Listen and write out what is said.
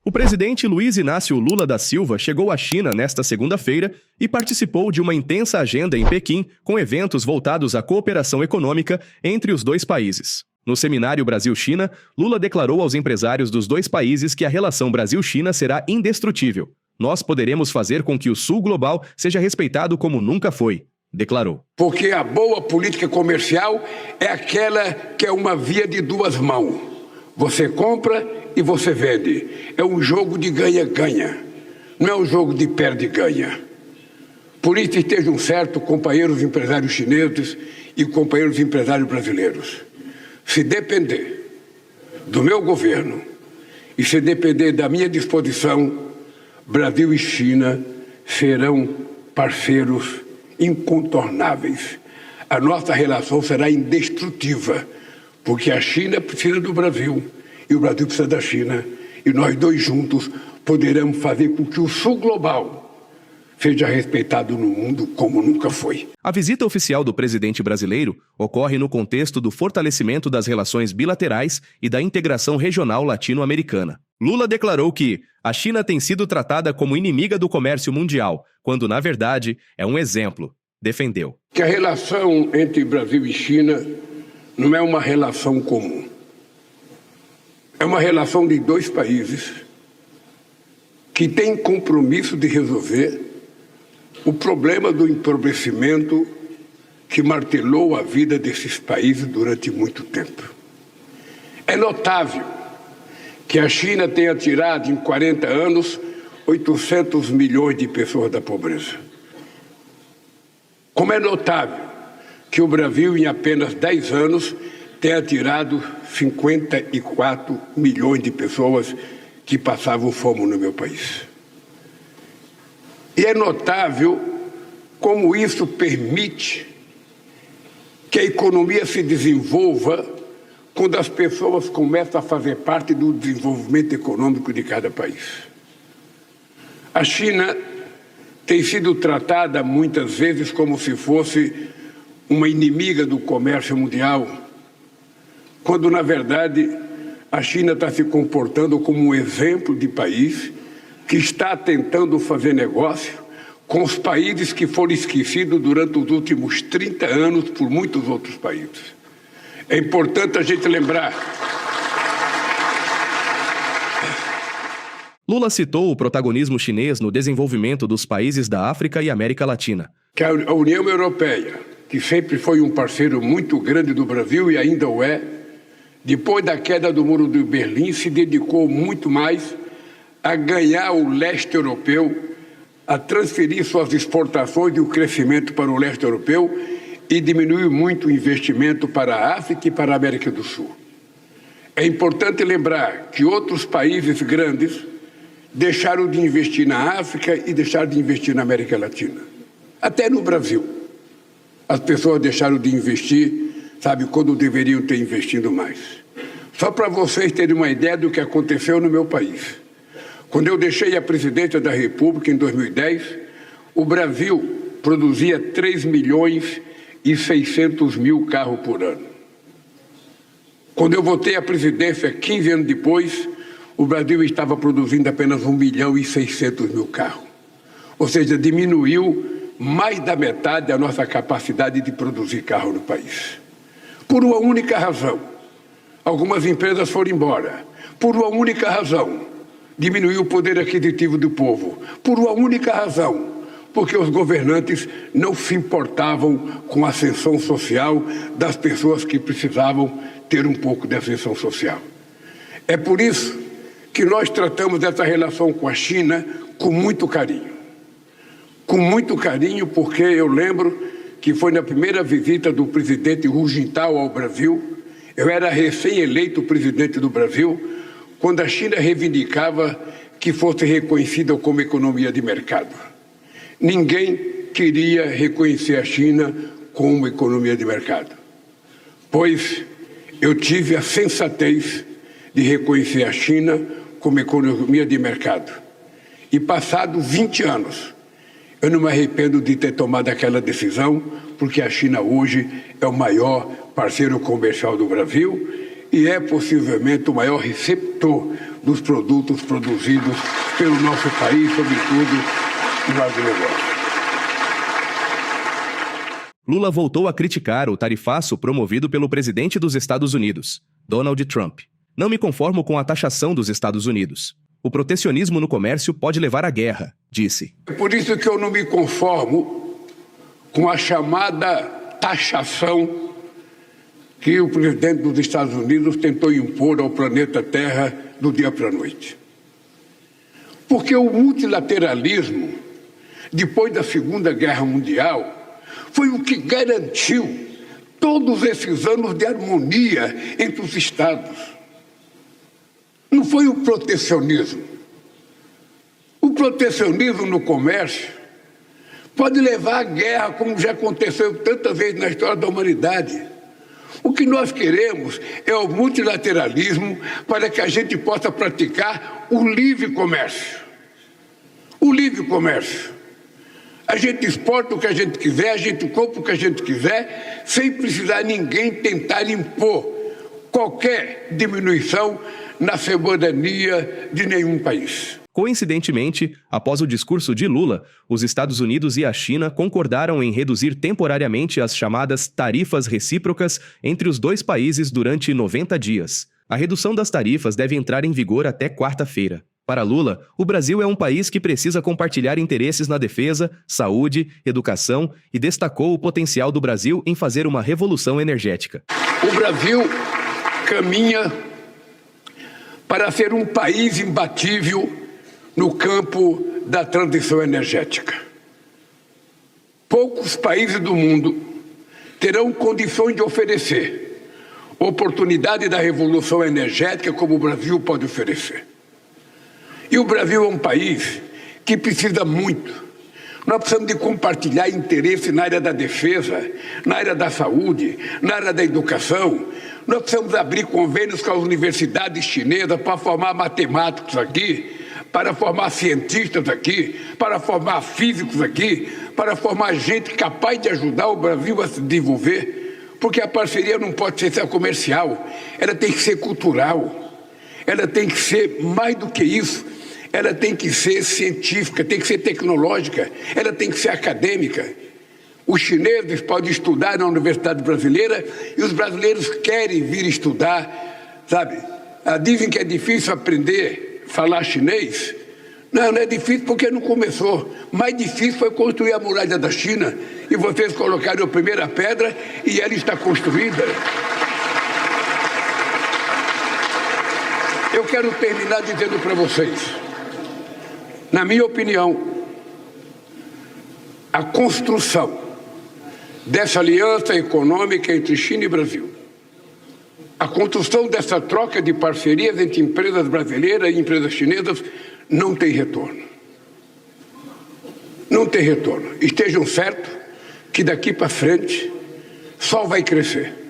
O presidente Luiz Inácio Lula da Silva chegou à China nesta segunda-feira e participou de uma intensa agenda em Pequim, com eventos voltados à cooperação econômica entre os dois países. No seminário Brasil-China, Lula declarou aos empresários dos dois países que a relação Brasil-China será indestrutível. Nós poderemos fazer com que o Sul Global seja respeitado como nunca foi, declarou. Porque a boa política comercial é aquela que é uma via de duas mãos. Você compra e você vende. É um jogo de ganha-ganha. Não é um jogo de perde-ganha. Por isso estejam certos companheiros empresários chineses e companheiros empresários brasileiros. Se depender do meu governo e se depender da minha disposição, Brasil e China serão parceiros incontornáveis. A nossa relação será indestrutível, porque a China precisa do Brasil e o Brasil precisa da China, e nós dois juntos poderemos fazer com que o Sul Global seja respeitado no mundo como nunca foi. A visita oficial do presidente brasileiro ocorre no contexto do fortalecimento das relações bilaterais e da integração regional latino-americana. Lula declarou que a China tem sido tratada como inimiga do comércio mundial, quando, na verdade, é um exemplo. Defendeu. Que a relação entre Brasil e China não é uma relação comum. É uma relação de dois países que têm compromisso de resolver o problema do empobrecimento que martelou a vida desses países durante muito tempo. É notável que a China tenha tirado em 40 anos 800 milhões de pessoas da pobreza. Como é notável que o Brasil, em apenas 10 anos, tenha tirado 54 milhões de pessoas que passavam fome no meu país. E é notável como isso permite que a economia se desenvolva quando as pessoas começam a fazer parte do desenvolvimento econômico de cada país. A China tem sido tratada muitas vezes como se fosse uma inimiga do comércio mundial, quando, na verdade, a China está se comportando como um exemplo de país que está tentando fazer negócio com os países que foram esquecidos durante os últimos 30 anos por muitos outros países. É importante a gente lembrar. Lula citou o protagonismo chinês no desenvolvimento dos países da África e América Latina. Que a União Europeia, que sempre foi um parceiro muito grande do Brasil e ainda o é, depois da queda do Muro de Berlim, se dedicou muito mais a ganhar o leste europeu, a transferir suas exportações e o crescimento para o leste europeu e diminuir muito o investimento para a África e para a América do Sul. É importante lembrar que outros países grandes deixaram de investir na África e deixaram de investir na América Latina. Até no Brasil. As pessoas deixaram de investir, sabe, quando deveriam ter investido mais. Só para vocês terem uma ideia do que aconteceu no meu país. Quando eu deixei a presidência da República, em 2010, o Brasil produzia 3.600.000 carros por ano. Quando eu voltei à presidência, 15 anos depois, o Brasil estava produzindo apenas 1.600.000 carros. Ou seja, diminuiu mais da metade da nossa capacidade de produzir carro no país. Por uma única razão. Algumas empresas foram embora. Por uma única razão. Diminuiu o poder aquisitivo do povo. Por uma única razão. Porque os governantes não se importavam com a ascensão social das pessoas que precisavam ter um pouco de ascensão social. É por isso que nós tratamos essa relação com a China com muito carinho. Com muito carinho, porque eu lembro que foi na primeira visita do presidente Hu Jintao ao Brasil, eu era recém-eleito presidente do Brasil, quando a China reivindicava que fosse reconhecida como economia de mercado. Ninguém queria reconhecer a China como economia de mercado, pois eu tive a sensatez de reconhecer a China como economia de mercado. E passados 20 anos, eu não me arrependo de ter tomado aquela decisão, porque a China hoje é o maior parceiro comercial do Brasil e é possivelmente o maior receptor dos produtos produzidos pelo nosso país, sobretudo no agronegócio. Lula voltou a criticar o tarifaço promovido pelo presidente dos Estados Unidos, Donald Trump. Não me conformo com a taxação dos Estados Unidos. O protecionismo no comércio pode levar à guerra, disse. É por isso que eu não me conformo com a chamada taxação que o presidente dos Estados Unidos tentou impor ao planeta Terra do dia para a noite. Porque o multilateralismo, depois da Segunda Guerra Mundial, foi o que garantiu todos esses anos de harmonia entre os Estados. Não foi o protecionismo. O protecionismo no comércio pode levar à guerra, como já aconteceu tantas vezes na história da humanidade. O que nós queremos é o multilateralismo para que a gente possa praticar o livre comércio. O livre comércio. A gente exporta o que a gente quiser, a gente compra o que a gente quiser, sem precisar ninguém tentar impor qualquer diminuição na soberania de nenhum país. Coincidentemente, após o discurso de Lula, os Estados Unidos e a China concordaram em reduzir temporariamente as chamadas tarifas recíprocas entre os dois países durante 90 dias. A redução das tarifas deve entrar em vigor até quarta-feira. Para Lula, o Brasil é um país que precisa compartilhar interesses na defesa, saúde, educação e destacou o potencial do Brasil em fazer uma revolução energética. O Brasil caminha para ser um país imbatível no campo da transição energética. Poucos países do mundo terão condições de oferecer oportunidade da revolução energética como o Brasil pode oferecer. E o Brasil é um país que precisa muito. Nós precisamos de compartilhar interesse na área da defesa, na área da saúde, na área da educação. Nós precisamos abrir convênios com as universidades chinesas para formar matemáticos aqui, para formar cientistas aqui, para formar físicos aqui, para formar gente capaz de ajudar o Brasil a se desenvolver. Porque a parceria não pode ser só comercial, ela tem que ser cultural, ela tem que ser mais do que isso. Ela tem que ser científica, tem que ser tecnológica, ela tem que ser acadêmica. Os chineses podem estudar na Universidade Brasileira e os brasileiros querem vir estudar, sabe? Dizem que é difícil aprender a falar chinês. Não é difícil porque não começou. Mais difícil foi construir a muralha da China e vocês colocaram a primeira pedra e ela está construída. Eu quero terminar dizendo para vocês, na minha opinião, a construção dessa aliança econômica entre China e Brasil, a construção dessa troca de parcerias entre empresas brasileiras e empresas chinesas não tem retorno. Não tem retorno. Estejam certos que daqui para frente só vai crescer.